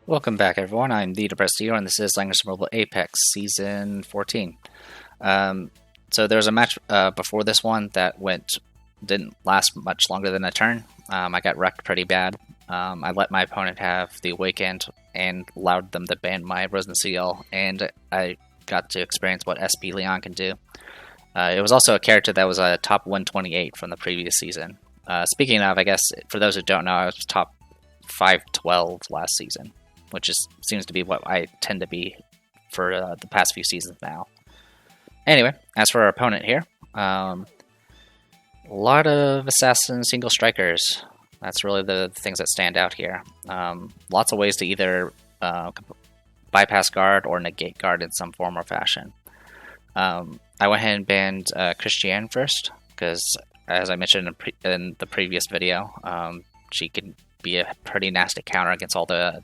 Welcome back, everyone. I'm the Depressed Hero, and this is Langrisser Mobile Apex Season 14. So there was a match before this one that didn't last much longer than a turn. I got wrecked pretty bad. I let my opponent have the Awakened and allowed them to ban my Rosen Seal, and I got to experience what SP Leon can do. It was also a character that was a top 128 from the previous season. Speaking of, I guess, for those who don't know, I was top 512 last season, which seems to be what I tend to be for the past few seasons now. Anyway, as for our opponent here, a lot of assassin single strikers. That's really the things that stand out here. Lots of ways to either bypass guard or negate guard in some form or fashion. I went ahead and banned Christiane first, because as I mentioned in the previous video, she can be a pretty nasty counter against all the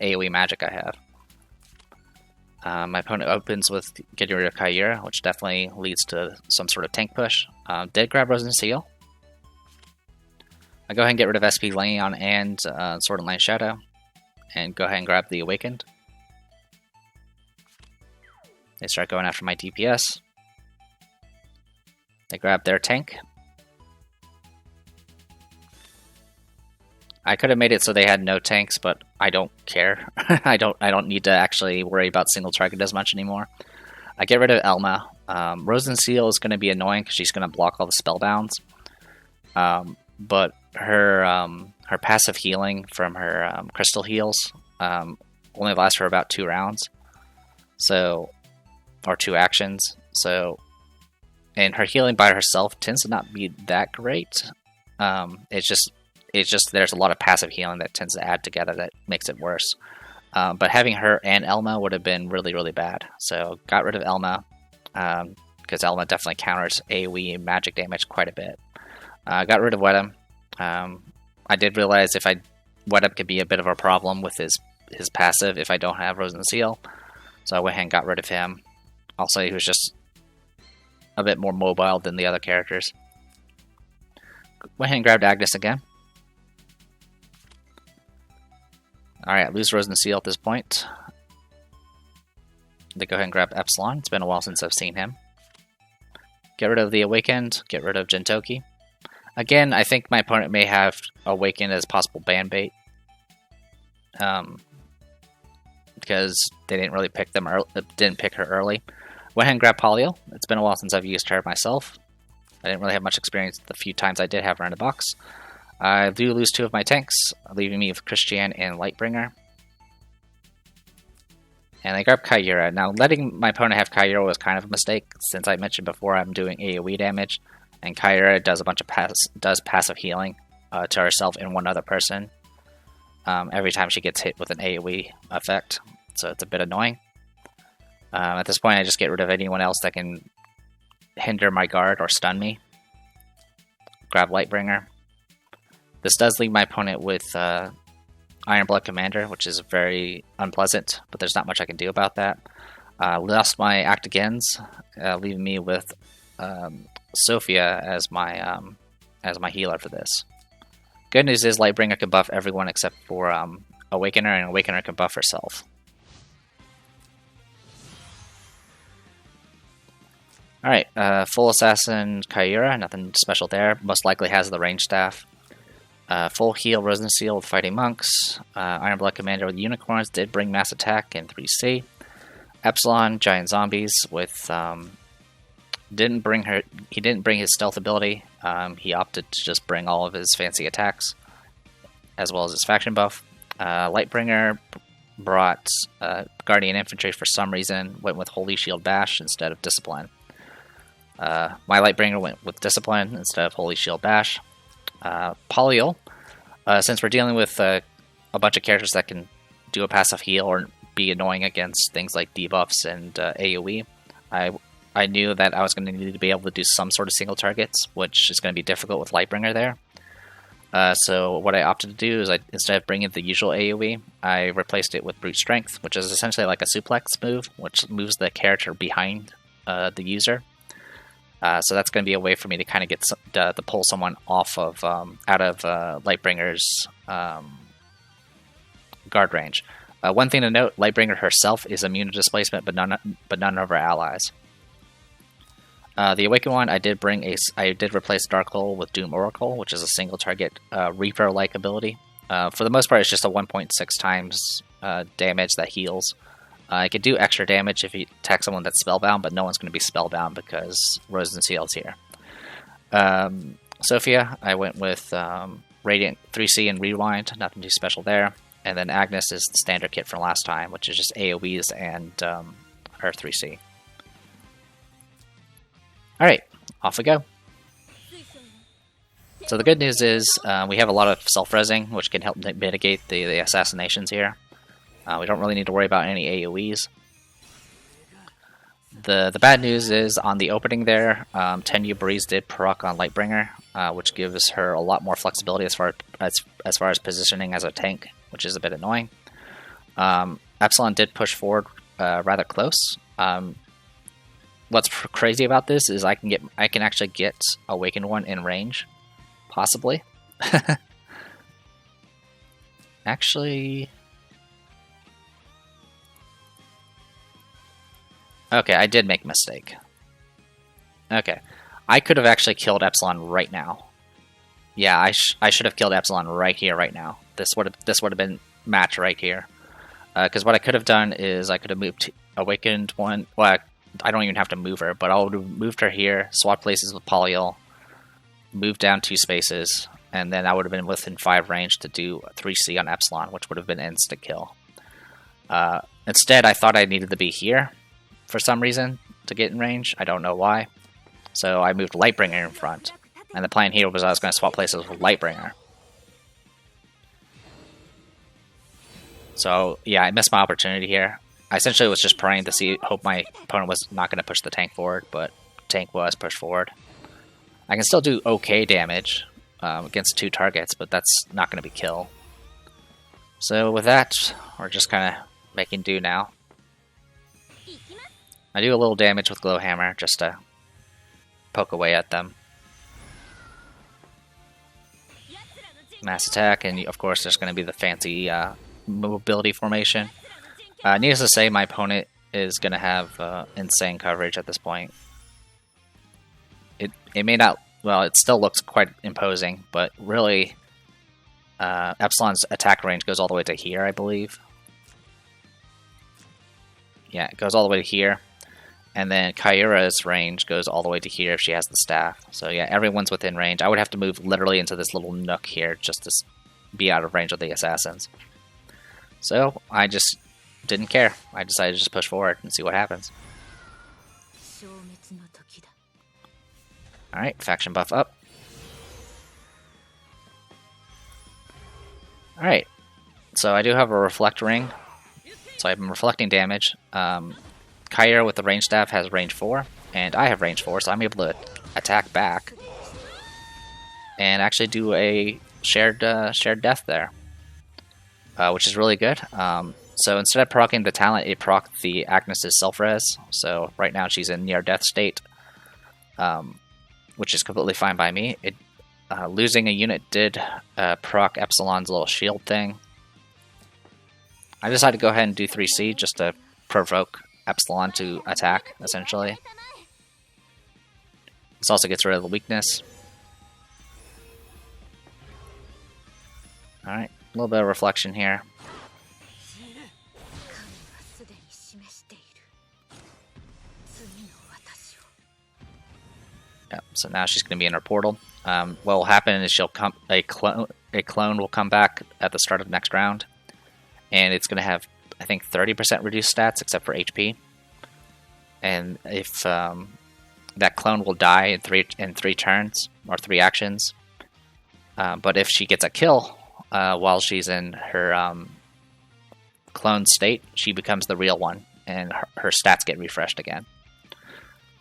AoE magic I have. My opponent opens with getting rid of Kyura, which definitely leads to some sort of tank push. Did grab Rosen Seal. I go ahead and get rid of SP Leon and Sword and Light Shadow, and go ahead and grab the Awakened. They start going after my DPS. They grab their tank. I could have made it so they had no tanks, but I don't care. I don't need to actually worry about single target as much anymore. I get rid of Elma. Rosen Seal is going to be annoying because she's going to block all the spellbounds. But her passive healing from her crystal heals only lasts for about 2 rounds, or 2 actions. And her healing by herself tends to not be that great. It's just there's a lot of passive healing that tends to add together that makes it worse. But having her and Elma would have been really, really bad. So got rid of Elma, because Elma definitely counters AoE and magic damage quite a bit. Got rid of Wedham. I did realize Wedham could be a bit of a problem with his passive if I don't have Rosen Seal. So I went ahead and got rid of him. Also, he was just a bit more mobile than the other characters. Went ahead and grabbed Agnes again. Alright, lose Rosen Seal at this point. They go ahead and grab Epsilon. It's been a while since I've seen him. Get rid of the Awakened. Get rid of Jintoki. Again, I think my opponent may have Awakened as possible ban bait. Because they didn't really pick her early. Went ahead and grab Polio. It's been a while since I've used her myself. I didn't really have much experience the few times I did have her in the box. I do lose 2 of my tanks, leaving me with Christiane and Lightbringer. And I grab Kyura. Now, letting my opponent have Kyura was kind of a mistake, since I mentioned before I'm doing AoE damage, and Kyura does a bunch of passive healing to herself and one other person every time she gets hit with an AoE effect, so it's a bit annoying. At this point, I just get rid of anyone else that can hinder my guard or stun me. Grab Lightbringer. This does leave my opponent with Ironblood Commander, which is very unpleasant, but there's not much I can do about that. Lost my Actagens, leaving me with Sophia as my healer for this. Good news is Lightbringer can buff everyone except for Awakener, and Awakener can buff herself. Alright, full Assassin Kyura, nothing special there. Most likely has the range staff. Full heal Rosen Seal with Fighting Monks. Ironblood Commander with Unicorns did bring Mass Attack in 3C. Epsilon, Giant Zombies with he didn't bring his stealth ability. He opted to just bring all of his fancy attacks, as well as his faction buff. Lightbringer brought Guardian Infantry for some reason, went with Holy Shield Bash instead of Discipline. My Lightbringer went with Discipline instead of Holy Shield Bash. Polyol, since we're dealing with a bunch of characters that can do a passive heal or be annoying against things like debuffs and AoE, I knew that I was going to need to be able to do some sort of single targets, which is going to be difficult with Lightbringer there. So what I opted to do is, instead of bringing the usual AoE, I replaced it with Brute Strength, which is essentially like a suplex move, which moves the character behind the user. So that's going to be a way for me to kind of get to pull someone off of out of Lightbringer's guard range. One thing to note, Lightbringer herself is immune to displacement, but none of her allies. The Awakened one, I did replace Darkhold with Doom Oracle, which is a single target Reaper-like ability. For the most part, it's just a 1.6 times damage that heals. I could do extra damage if you attack someone that's spellbound, but no one's going to be spellbound because Rosen Seal's here. Sophia, I went with Radiant 3C and Rewind, nothing too special there. And then Agnes is the standard kit from last time, which is just AoEs and her 3C. Alright, off we go. So the good news is we have a lot of self-resing, which can help mitigate the assassinations here. We don't really need to worry about any AoEs. The bad news is on the opening there, Tenyu Breeze did proc on Lightbringer, which gives her a lot more flexibility as far as positioning as a tank, which is a bit annoying. Epsilon did push forward rather close. What's crazy about this is I can actually get Awakened One in range, possibly. Actually, okay, I did make a mistake. Okay, I could have actually killed Epsilon right now. Yeah, I should have killed Epsilon right here, right now. This would have been match right here. Because what I could have done is I could have moved Awakened One. Well, I don't even have to move her, but I would have moved her here, swapped places with Polyol, moved down 2 spaces, and then I would have been within 5 range to do 3C on Epsilon, which would have been instant kill. Instead, I thought I needed to be here for some reason to get in range. I don't know why. So I moved Lightbringer in front. And the plan here was I was going to swap places with Lightbringer. So, yeah, I missed my opportunity here. I essentially was just praying to hope my opponent was not going to push the tank forward, but tank was pushed forward. I can still do okay damage against 2 targets, but that's not going to be kill. So with that, we're just kind of making do now. I do a little damage with Glowhammer just to poke away at them. Mass attack, and of course there's going to be the fancy mobility formation. Needless to say, my opponent is going to have insane coverage at this point. It may not, well, it still looks quite imposing, but really, Epsilon's attack range goes all the way to here, I believe. Yeah, it goes all the way to here. And then Kyura's range goes all the way to here if she has the staff. So yeah, everyone's within range. I would have to move literally into this little nook here just to be out of range of the assassins. So I just didn't care. I decided to just push forward and see what happens. Alright, faction buff up. Alright, so I do have a reflect ring. So I'm reflecting damage. Kyra with the range staff has range 4, and I have range 4, so I'm able to attack back and actually do a shared death there, which is really good. So instead of proccing the talent, it procced the Agnes's self-res. So right now she's in near-death state, which is completely fine by me. Losing a unit did proc Epsilon's little shield thing. I decided to go ahead and do 3C just to provoke Epsilon to attack, essentially. This also gets rid of the weakness. Alright, a little bit of reflection here. Yep, so now she's going to be in her portal. What will happen is a clone will come back at the start of the next round, and it's going to have, I think, 30% reduced stats except for HP. And if that clone will die in three turns or 3 actions, but if she gets a kill while she's in her clone state, she becomes the real one, and her stats get refreshed again.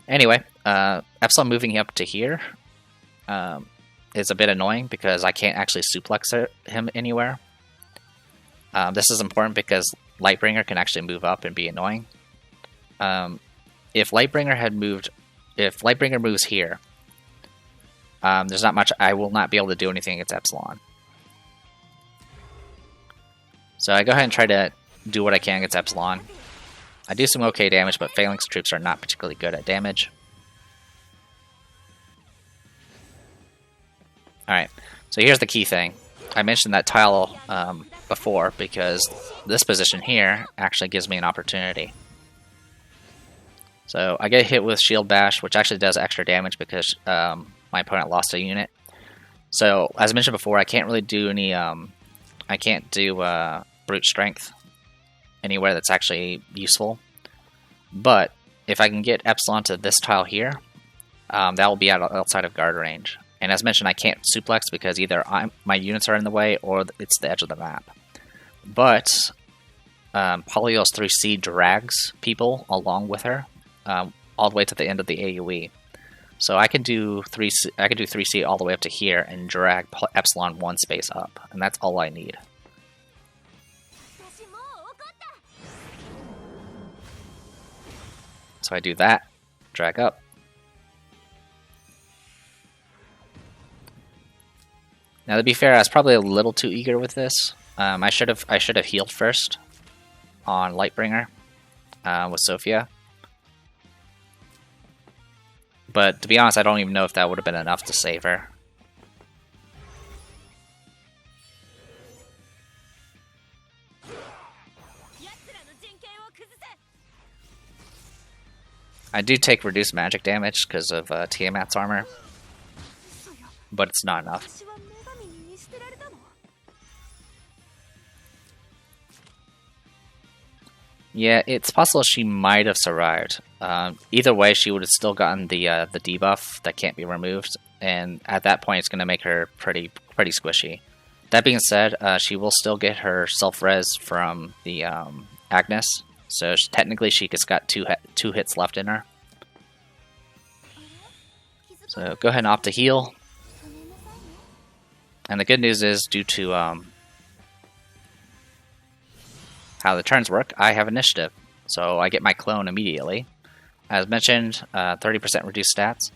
Anyway, Epsilon moving up to here is a bit annoying because I can't actually suplex him anywhere. This is important because Lightbringer can actually move up and be annoying. If Lightbringer moves here, there's not much. I will not be able to do anything against Epsilon. So I go ahead and try to do what I can against Epsilon. I do some okay damage, but Phalanx troops are not particularly good at damage. Alright, so here's the key thing. I mentioned that tile before because this position here actually gives me an opportunity. So I get hit with Shield Bash, which actually does extra damage because my opponent lost a unit. So as I mentioned before, I can't really do any. I can't do brute strength anywhere that's actually useful. But if I can get Epsilon to this tile here, that will be outside of guard range. And as mentioned, I can't suplex because either my units are in the way or it's the edge of the map. But Polyos 3C drags people along with her all the way to the end of the AoE. So I can do 3C. I can do 3C all the way up to here and drag Epsilon one space up, and that's all I need. So I do that, drag up. Now to be fair, I was probably a little too eager with this. I should have healed first on Lightbringer with Sophia. But to be honest, I don't even know if that would have been enough to save her. I do take reduced magic damage because of Tiamat's armor, but it's not enough. Yeah, it's possible she might have survived. Either way, she would have still gotten the debuff that can't be removed, and at that point, it's going to make her pretty squishy. That being said, she will still get her self-res from the Agnes, so technically she just got two hits left in her. So go ahead and opt to heal. And the good news is, due to how the turns work, I have initiative, so I get my clone immediately. As mentioned, 30% reduced stats.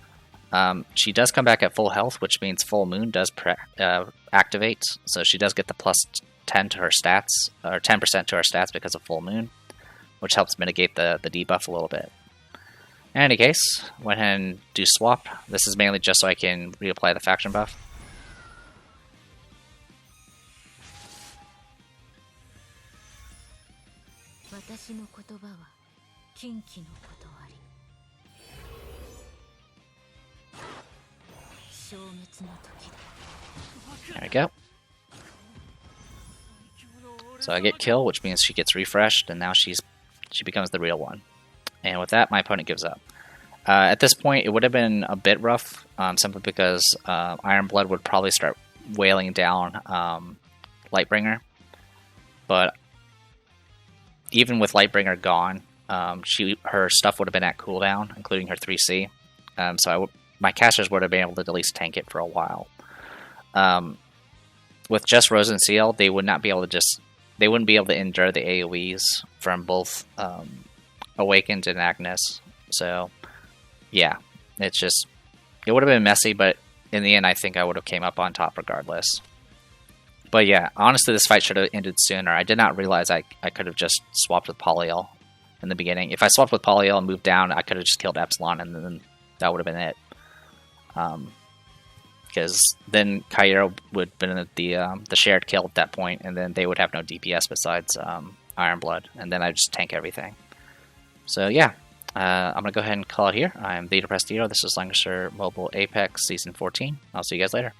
She does come back at full health, which means Full Moon does activate, so she does get the plus 10 to her stats, or 10% to her stats because of Full Moon, which helps mitigate the debuff a little bit. In any case, went ahead and do swap. This is mainly just so I can reapply the faction buff. There we go. So I get kill, which means she gets refreshed, and now she becomes the real one. And with that, my opponent gives up. At this point, it would have been a bit rough, simply because Iron Blood would probably start wailing down Lightbringer. But even with Lightbringer gone, her stuff would have been at cooldown, including her 3C. So my casters would have been able to at least tank it for a while. With just Rose and Seal, they would not be able to they wouldn't be able to endure the AoEs from both Awakened and Agnes. So yeah, it would have been messy, but in the end, I think I would have came up on top regardless. But yeah, honestly, this fight should have ended sooner. I did not realize I could have just swapped with Polyol in the beginning. If I swapped with Polyol and moved down, I could have just killed Epsilon, and then that would have been it. Because then Cairo would have been the shared kill at that point, and then they would have no DPS besides Iron Blood, and then I just tank everything. So yeah, I'm going to go ahead and call it here. I'm the Depressed Hero. This is Langrisser Mobile Apex Season 14. I'll see you guys later.